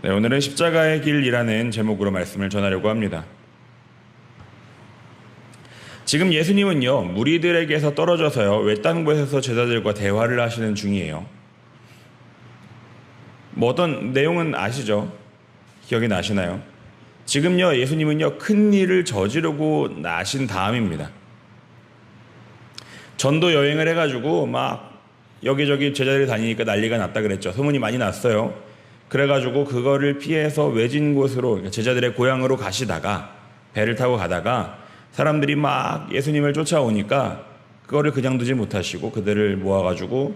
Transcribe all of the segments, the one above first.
네, 오늘은 십자가의 길이라는 제목으로 말씀을 전하려고 합니다. 지금 예수님은요, 무리들에게서 떨어져서요, 외딴 곳에서 제자들과 대화를 하시는 중이에요. 어떤 내용은 아시죠? 기억이 나시나요? 지금요, 예수님은요, 큰 일을 저지르고 나신 다음입니다. 전도 여행을 해가지고 막 여기저기 제자들이 다니니까 난리가 났다 그랬죠. 소문이 많이 났어요. 그래가지고 그거를 피해서 외진 곳으로, 제자들의 고향으로 가시다가 배를 타고 가다가 사람들이 막 예수님을 쫓아오니까 그거를 그냥 두지 못하시고 그들을 모아가지고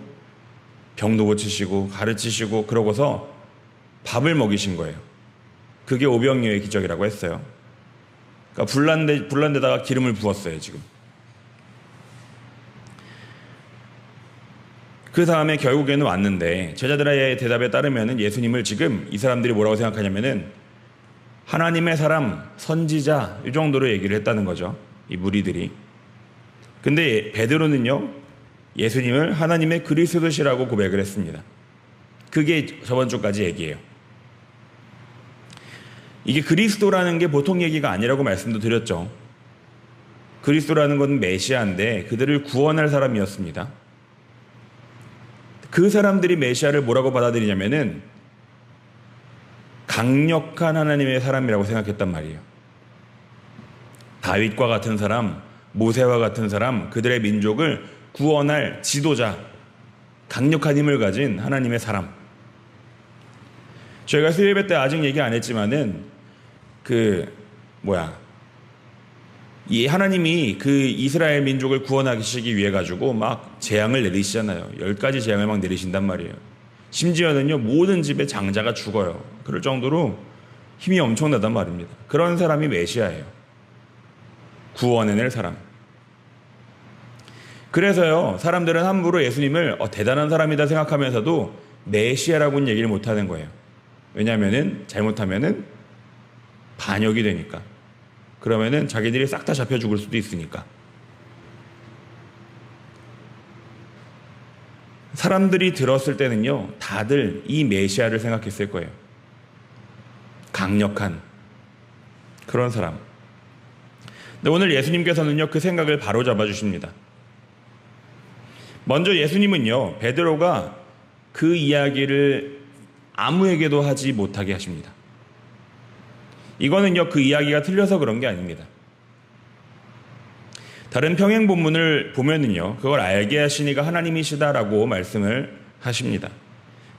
병도 고치시고 가르치시고 그러고서 밥을 먹이신 거예요. 그게 오병이어의 기적이라고 했어요. 그러니까 불난 데다가 기름을 부었어요, 지금. 그 다음에 결국에는 왔는데 제자들의 대답에 따르면 예수님을 지금 이 사람들이 뭐라고 생각하냐면은 하나님의 사람, 선지자 이 정도로 얘기를 했다는 거죠. 이 무리들이. 근데 베드로는요, 예수님을 하나님의 그리스도시라고 고백을 했습니다. 그게 저번 주까지 얘기예요. 이게 그리스도라는 게 보통 얘기가 아니라고 말씀도 드렸죠. 그리스도라는 건 메시아인데 그들을 구원할 사람이었습니다. 그 사람들이 메시아를 뭐라고 받아들이냐면은 강력한 하나님의 사람이라고 생각했단 말이에요. 다윗과 같은 사람, 모세와 같은 사람, 그들의 민족을 구원할 지도자, 강력한 힘을 가진 하나님의 사람. 저희가 수요예배 때 아직 얘기 안 했지만은 이 하나님이 그 이스라엘 민족을 구원하시기 위해 가지고 막 재앙을 내리시잖아요. 10가지 재앙을 막 내리신단 말이에요. 심지어는요, 모든 집의 장자가 죽어요. 그럴 정도로 힘이 엄청나단 말입니다. 그런 사람이 메시아예요. 구원해낼 사람. 그래서요, 사람들은 함부로 예수님을 대단한 사람이다 생각하면서도 메시아라고는 얘기를 못하는 거예요. 왜냐하면은 잘못하면은 반역이 되니까. 그러면은 자기들이 싹 다 잡혀 죽을 수도 있으니까. 사람들이 들었을 때는요, 다들 이 메시아를 생각했을 거예요. 강력한 그런 사람. 근데 오늘 예수님께서는요, 그 생각을 바로 잡아주십니다. 먼저 예수님은요, 베드로가 그 이야기를 아무에게도 하지 못하게 하십니다. 이거는요, 그 이야기가 틀려서 그런 게 아닙니다. 다른 평행 본문을 보면은요, 그걸 알게 하시니가 하나님이시다라고 말씀을 하십니다.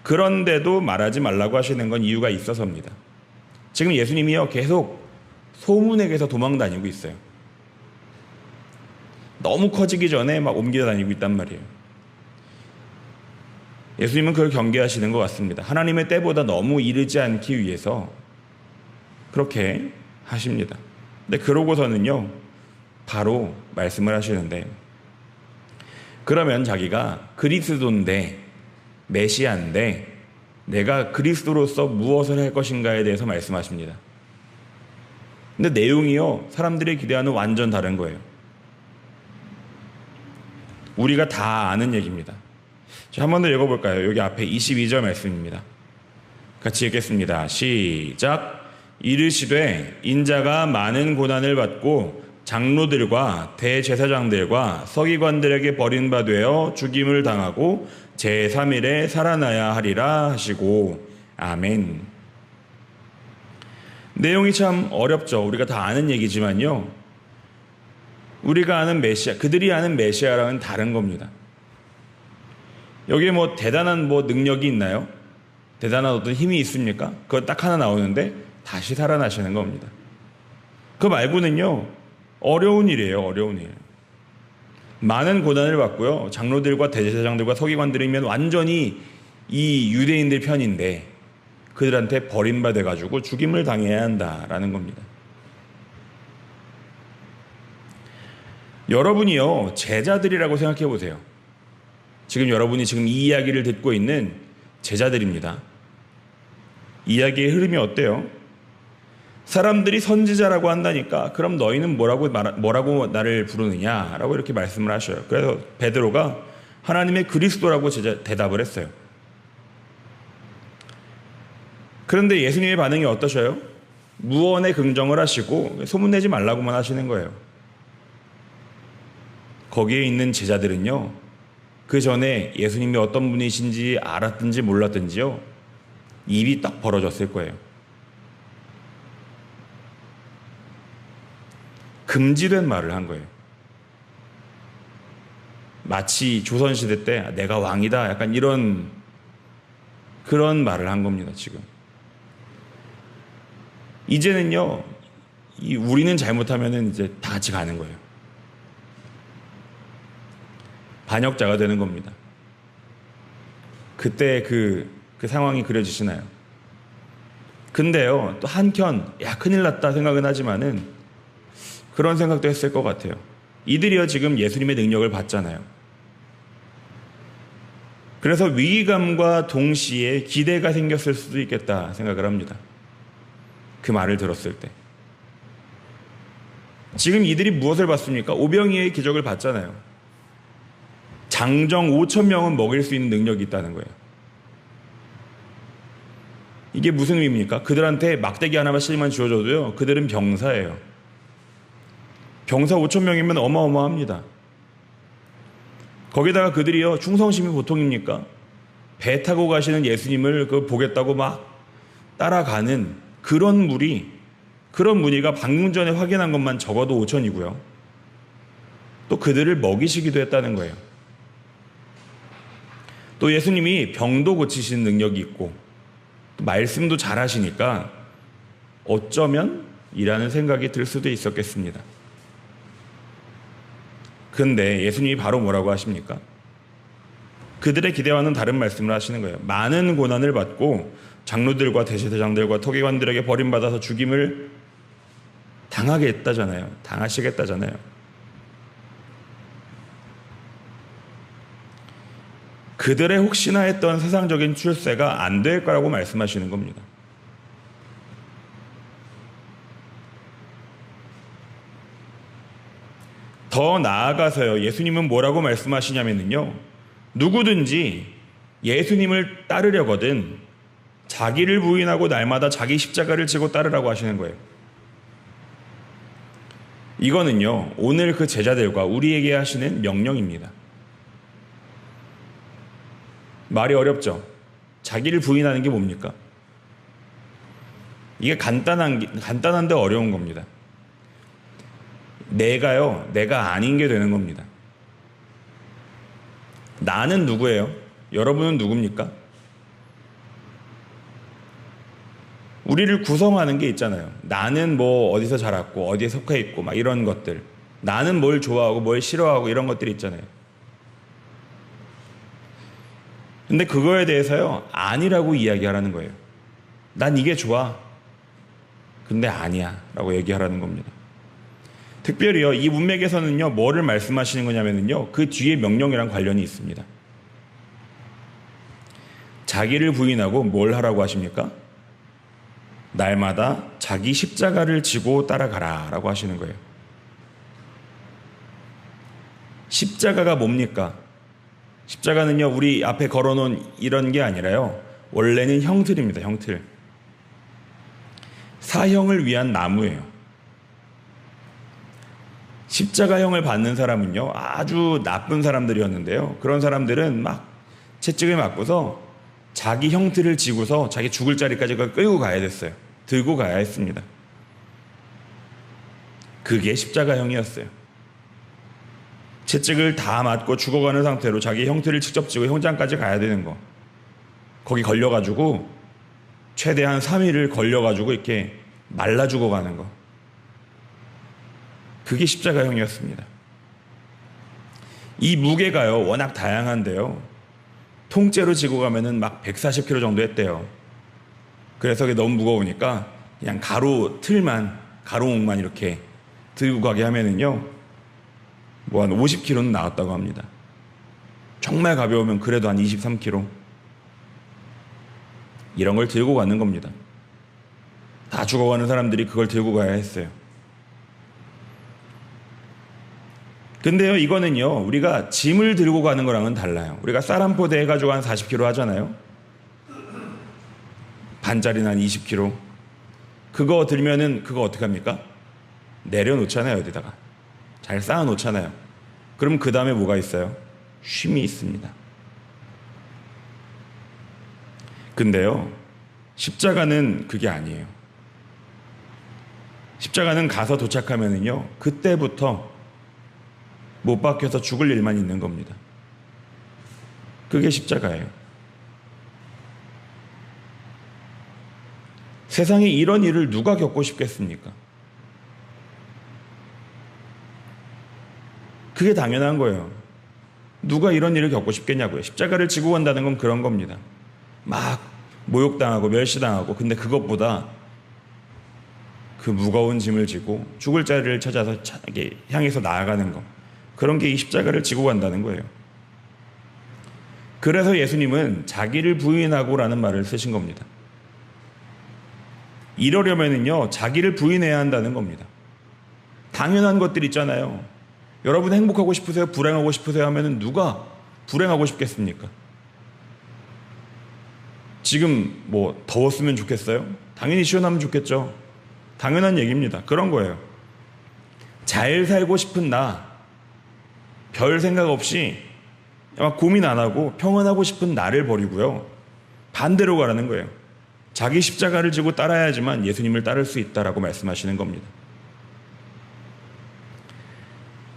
그런데도 말하지 말라고 하시는 건 이유가 있어서입니다. 지금 예수님이요, 계속 소문에게서 도망 다니고 있어요. 너무 커지기 전에 막 옮겨 다니고 있단 말이에요. 예수님은 그걸 경계하시는 것 같습니다. 하나님의 때보다 너무 이르지 않기 위해서 그렇게 하십니다. 근데 그러고서는요, 바로 말씀을 하시는데, 그러면 자기가 그리스도인데, 메시아인데, 내가 그리스도로서 무엇을 할 것인가에 대해서 말씀하십니다. 근데 내용이요, 사람들이 기대하는 완전 다른 거예요. 우리가 다 아는 얘기입니다. 한 번 더 읽어볼까요? 여기 앞에 22절 말씀입니다. 같이 읽겠습니다. 시작. 이르시되 인자가 많은 고난을 받고 장로들과 대제사장들과 서기관들에게 버림받아 죽임을 당하고 제3일에 살아나야 하리라 하시고 아멘. 내용이 참 어렵죠. 우리가 다 아는 얘기지만요, 우리가 아는 메시아, 그들이 아는 메시아랑은 다른 겁니다. 여기에 대단한 능력이 있나요? 대단한 어떤 힘이 있습니까? 그거 딱 하나 나오는데 다시 살아나시는 겁니다. 그 말고는요, 어려운 일이에요. 어려운 일. 많은 고난을 받고요, 장로들과 대제사장들과 서기관들이면 완전히 이 유대인들 편인데 그들한테 버림받아가지고 죽임을 당해야 한다라는 겁니다. 여러분이요, 제자들이라고 생각해 보세요. 지금 여러분이 지금 이 이야기를 듣고 있는 제자들입니다. 이야기의 흐름이 어때요? 사람들이 선지자라고 한다니까 그럼 너희는 뭐라고 나를 부르느냐라고 이렇게 말씀을 하셔요. 그래서 베드로가 하나님의 그리스도라고 대답을 했어요. 그런데 예수님의 반응이 어떠셔요? 무언의 긍정을 하시고 소문내지 말라고만 하시는 거예요. 거기에 있는 제자들은요, 그 전에 예수님이 어떤 분이신지 알았든지 몰랐든지요, 입이 딱 벌어졌을 거예요. 금지된 말을 한 거예요. 마치 조선시대 때 내가 왕이다, 약간 그런 말을 한 겁니다, 지금. 이제는요, 우리는 잘못하면 이제 다 같이 가는 거예요. 반역자가 되는 겁니다. 그때 그 상황이 그려지시나요? 근데요, 또 한켠, 야, 큰일 났다 생각은 하지만은 그런 생각도 했을 것 같아요. 이들이요, 지금 예수님의 능력을 봤잖아요. 그래서 위기감과 동시에 기대가 생겼을 수도 있겠다 생각을 합니다. 그 말을 들었을 때. 지금 이들이 무엇을 봤습니까? 오병이의 기적을 봤잖아요. 장정 5,000명은 먹일 수 있는 능력이 있다는 거예요. 이게 무슨 의미입니까? 그들한테 막대기 하나씩만 주어줘도요, 그들은 병사예요. 병사 5,000명이면 어마어마합니다. 거기다가 그들이요, 충성심이 보통입니까? 배 타고 가시는 예수님을 보겠다고 막 따라가는 그런 무리가 방금 전에 확인한 것만 적어도 5,000이고요. 또 그들을 먹이시기도 했다는 거예요. 또 예수님이 병도 고치시는 능력이 있고 또 말씀도 잘하시니까 어쩌면 이라는 생각이 들 수도 있었겠습니다. 근데 예수님이 바로 뭐라고 하십니까? 그들의 기대와는 다른 말씀을 하시는 거예요. 많은 고난을 받고 장로들과 대제사장들과 토기관들에게 버림받아서 죽임을 당하시겠다잖아요. 그들의 혹시나 했던 세상적인 출세가 안 될 거라고 말씀하시는 겁니다. 더 나아가서요, 예수님은 뭐라고 말씀하시냐면요, 누구든지 예수님을 따르려거든 자기를 부인하고 날마다 자기 십자가를 지고 따르라고 하시는 거예요. 이거는요, 오늘 그 제자들과 우리에게 하시는 명령입니다. 말이 어렵죠? 자기를 부인하는 게 뭡니까? 이게 간단한데 어려운 겁니다. 내가 아닌 게 되는 겁니다. 나는 누구예요? 여러분은 누굽니까? 우리를 구성하는 게 있잖아요. 나는 뭐 어디서 자랐고 어디에 속해 있고 막 이런 것들. 나는 뭘 좋아하고 뭘 싫어하고 이런 것들이 있잖아요. 근데 그거에 대해서요, 아니라고 이야기하라는 거예요. 난 이게 좋아. 근데 아니야 라고 얘기하라는 겁니다. 특별히요, 이 문맥에서는요, 뭐를 말씀하시는 거냐면요, 그 뒤에 명령이랑 관련이 있습니다. 자기를 부인하고 뭘 하라고 하십니까? 날마다 자기 십자가를 지고 따라가라 라고 하시는 거예요. 십자가가 뭡니까? 십자가는요, 우리 앞에 걸어놓은 이런 게 아니라요, 원래는 형틀입니다. 형틀. 사형을 위한 나무예요. 십자가형을 받는 사람은요, 아주 나쁜 사람들이었는데요, 그런 사람들은 막 채찍을 맞고서 자기 형틀을 지고서 자기 죽을 자리까지 끌고 가야 됐어요. 들고 가야 했습니다. 그게 십자가형이었어요. 채찍을 다 맞고 죽어가는 상태로 자기 형틀을 직접 지고 현장까지 가야 되는 거. 거기 걸려가지고 최대한 3일을 걸려가지고 이렇게 말라 죽어가는 거. 그게 십자가형이었습니다. 이 무게가요, 워낙 다양한데요, 통째로 지고 가면은 막 140kg 정도 했대요. 그래서 그게 너무 무거우니까 그냥 가로목만 이렇게 들고 가게 하면은요, 뭐 한 50kg는 나왔다고 합니다. 정말 가벼우면 그래도 한 23kg. 이런 걸 들고 가는 겁니다. 다 죽어가는 사람들이 그걸 들고 가야 했어요. 근데요, 이거는요, 우리가 짐을 들고 가는 거랑은 달라요. 우리가 쌀 한 포대 해가지고 한 40kg 하잖아요. 반짜리는 한 20kg. 그거 들면은 그거 어떻게 합니까? 내려놓잖아요, 어디다가. 잘 쌓아놓잖아요. 그럼 그 다음에 뭐가 있어요? 쉼이 있습니다. 근데요, 십자가는 그게 아니에요. 십자가는 가서 도착하면은요, 그때부터 못 박혀서 죽을 일만 있는 겁니다. 그게 십자가예요. 세상에 이런 일을 누가 겪고 싶겠습니까? 그게 당연한 거예요. 누가 이런 일을 겪고 싶겠냐고요. 십자가를 지고 간다는 건 그런 겁니다. 막 모욕당하고 멸시당하고, 근데 그것보다 그 무거운 짐을 지고 죽을 자리를 찾아서 향해서 나아가는 것, 그런 게 이 십자가를 지고 간다는 거예요. 그래서 예수님은 자기를 부인하고라는 말을 쓰신 겁니다. 이러려면은요, 자기를 부인해야 한다는 겁니다. 당연한 것들 있잖아요. 여러분 행복하고 싶으세요? 불행하고 싶으세요? 하면은 누가 불행하고 싶겠습니까? 지금 뭐 더웠으면 좋겠어요? 당연히 시원하면 좋겠죠. 당연한 얘기입니다. 그런 거예요. 잘 살고 싶은 나, 별 생각 없이 고민 안 하고 평안하고 싶은 나를 버리고요, 반대로 가라는 거예요. 자기 십자가를 지고 따라야지만 예수님을 따를 수 있다라고 말씀하시는 겁니다.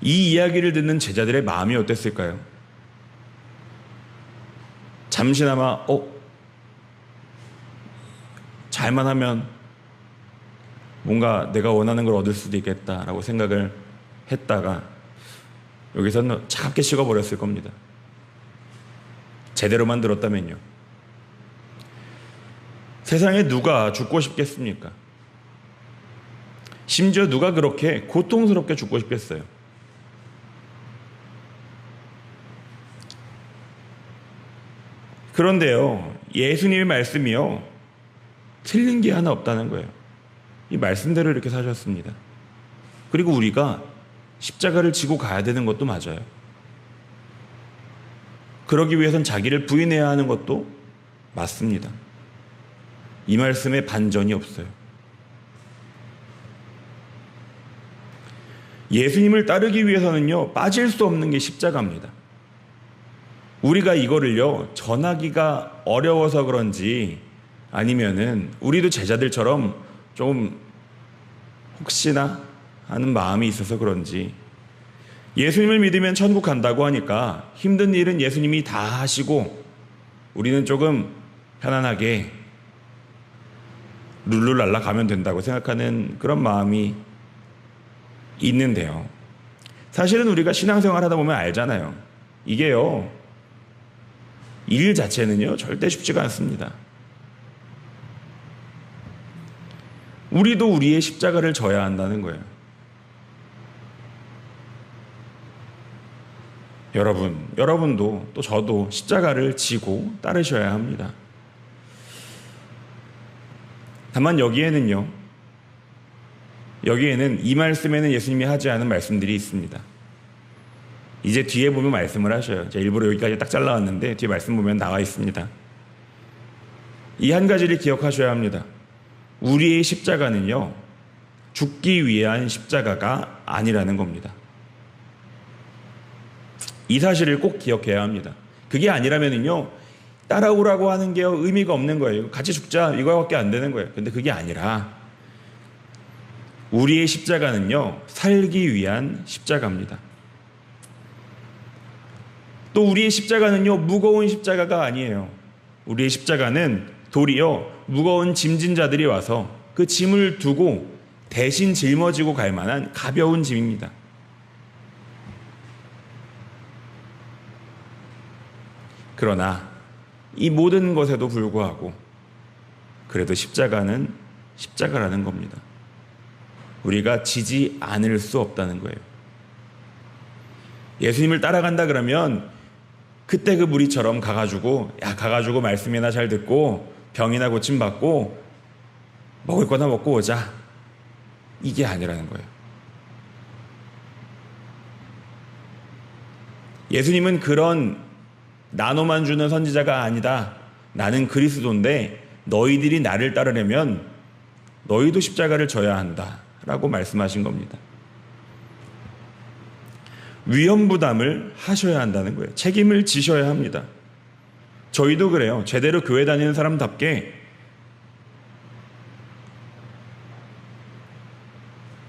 이 이야기를 듣는 제자들의 마음이 어땠을까요? 잠시나마 잘만 하면 뭔가 내가 원하는 걸 얻을 수도 있겠다라고 생각을 했다가 여기서는 차갑게 식어버렸을 겁니다. 제대로만 들었다면요. 세상에 누가 죽고 싶겠습니까? 심지어 누가 그렇게 고통스럽게 죽고 싶겠어요? 그런데요, 예수님의 말씀이요, 틀린 게 하나 없다는 거예요. 이 말씀대로 이렇게 사셨습니다. 그리고 우리가 십자가를 지고 가야 되는 것도 맞아요. 그러기 위해선 자기를 부인해야 하는 것도 맞습니다. 이 말씀에 반전이 없어요. 예수님을 따르기 위해서는요, 빠질 수 없는 게 십자가입니다. 우리가 이거를요, 전하기가 어려워서 그런지, 아니면은 우리도 제자들처럼 좀 혹시나 하는 마음이 있어서 그런지, 예수님을 믿으면 천국 간다고 하니까 힘든 일은 예수님이 다 하시고 우리는 조금 편안하게 룰루랄라 가면 된다고 생각하는 그런 마음이 있는데요. 사실은 우리가 신앙생활 하다 보면 알잖아요. 이게요, 일 자체는요, 절대 쉽지가 않습니다. 우리도 우리의 십자가를 져야 한다는 거예요. 여러분도 또 저도 십자가를 지고 따르셔야 합니다. 다만 여기에는 이 말씀에는 예수님이 하지 않은 말씀들이 있습니다. 이제 뒤에 보면 말씀을 하셔요. 제가 일부러 여기까지 딱 잘라왔는데 뒤에 말씀 보면 나와 있습니다. 이 한 가지를 기억하셔야 합니다. 우리의 십자가는요, 죽기 위한 십자가가 아니라는 겁니다. 이 사실을 꼭 기억해야 합니다. 그게 아니라면요, 따라오라고 하는 게 의미가 없는 거예요. 같이 죽자, 이거밖에 안 되는 거예요. 근데 그게 아니라 우리의 십자가는요, 살기 위한 십자가입니다. 또 우리의 십자가는요, 무거운 십자가가 아니에요. 우리의 십자가는 도리어 무거운 짐진 자들이 와서 그 짐을 두고 대신 짊어지고 갈 만한 가벼운 짐입니다. 그러나 이 모든 것에도 불구하고 그래도 십자가는 십자가라는 겁니다. 우리가 지지 않을 수 없다는 거예요. 예수님을 따라간다 그러면 그때 그 무리처럼 가가지고 말씀이나 잘 듣고 병이나 고침 받고 먹을 거나 먹고 오자, 이게 아니라는 거예요. 예수님은 그런 나눠만 주는 선지자가 아니다. 나는 그리스도인데 너희들이 나를 따르려면 너희도 십자가를 져야 한다라고 말씀하신 겁니다. 위험 부담을 하셔야 한다는 거예요. 책임을 지셔야 합니다. 저희도 그래요. 제대로 교회 다니는 사람답게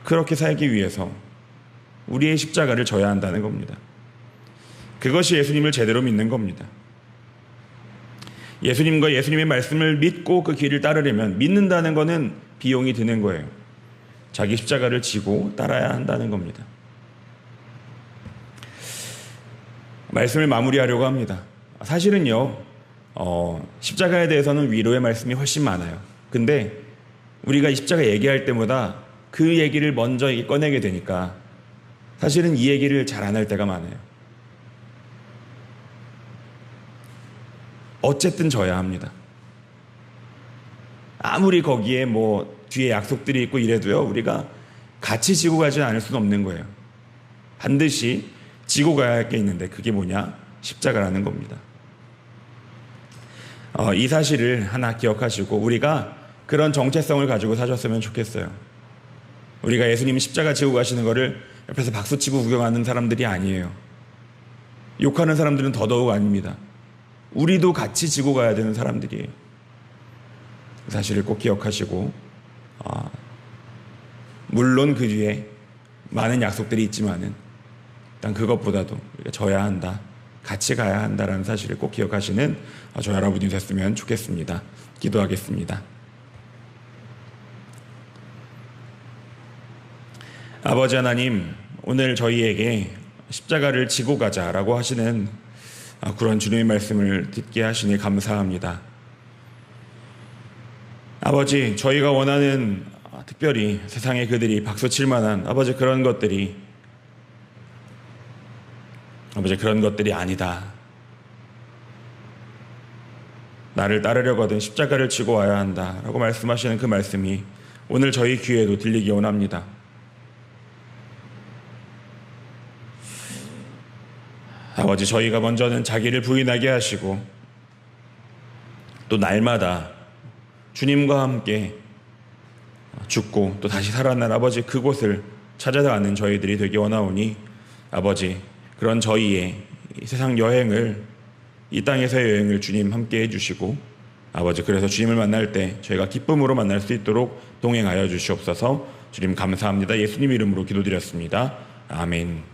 그렇게 살기 위해서 우리의 십자가를 져야 한다는 겁니다. 그것이 예수님을 제대로 믿는 겁니다. 예수님과 예수님의 말씀을 믿고 그 길을 따르려면 믿는다는 것은 비용이 드는 거예요. 자기 십자가를 지고 따라야 한다는 겁니다. 말씀을 마무리하려고 합니다. 사실은요, 십자가에 대해서는 위로의 말씀이 훨씬 많아요. 근데 우리가 이 십자가 얘기할 때마다 그 얘기를 먼저 꺼내게 되니까 사실은 이 얘기를 잘 안 할 때가 많아요. 어쨌든 져야 합니다. 아무리 거기에 뭐 뒤에 약속들이 있고 이래도요, 우리가 같이 지고 가지 않을 수는 없는 거예요. 반드시 지고 가야 할 게 있는데 그게 뭐냐? 십자가라는 겁니다. 이 사실을 하나 기억하시고 우리가 그런 정체성을 가지고 사셨으면 좋겠어요. 우리가 예수님이 십자가 지고 가시는 거를 옆에서 박수치고 구경하는 사람들이 아니에요. 욕하는 사람들은 더더욱 아닙니다. 우리도 같이 지고 가야 되는 사람들이에요. 그 사실을 꼭 기억하시고 물론 그 뒤에 많은 약속들이 있지만은 일단 그것보다도 우리가 져야 한다, 같이 가야 한다라는 사실을 꼭 기억하시는 저 여러분이 됐으면 좋겠습니다. 기도하겠습니다. 아버지 하나님, 오늘 저희에게 십자가를 지고 가자라고 하시는 그런 주님의 말씀을 듣게 하시니 감사합니다. 아버지, 저희가 원하는 특별히 세상에 그들이 박수칠 만한 아버지 그런 것들이 아니다. 나를 따르려고 하든 십자가를 지고 와야 한다라고 말씀하시는 그 말씀이 오늘 저희 귀에도 들리기 원합니다. 아버지, 저희가 먼저는 자기를 부인하게 하시고 또 날마다 주님과 함께 죽고 또 다시 살아난 아버지 그곳을 찾아가는 저희들이 되기 원하오니 아버지, 그런 저희의 세상 여행을, 이 땅에서의 여행을 주님 함께 해주시고 아버지, 그래서 주님을 만날 때 저희가 기쁨으로 만날 수 있도록 동행하여 주시옵소서. 주님 감사합니다. 예수님 이름으로 기도드렸습니다. 아멘.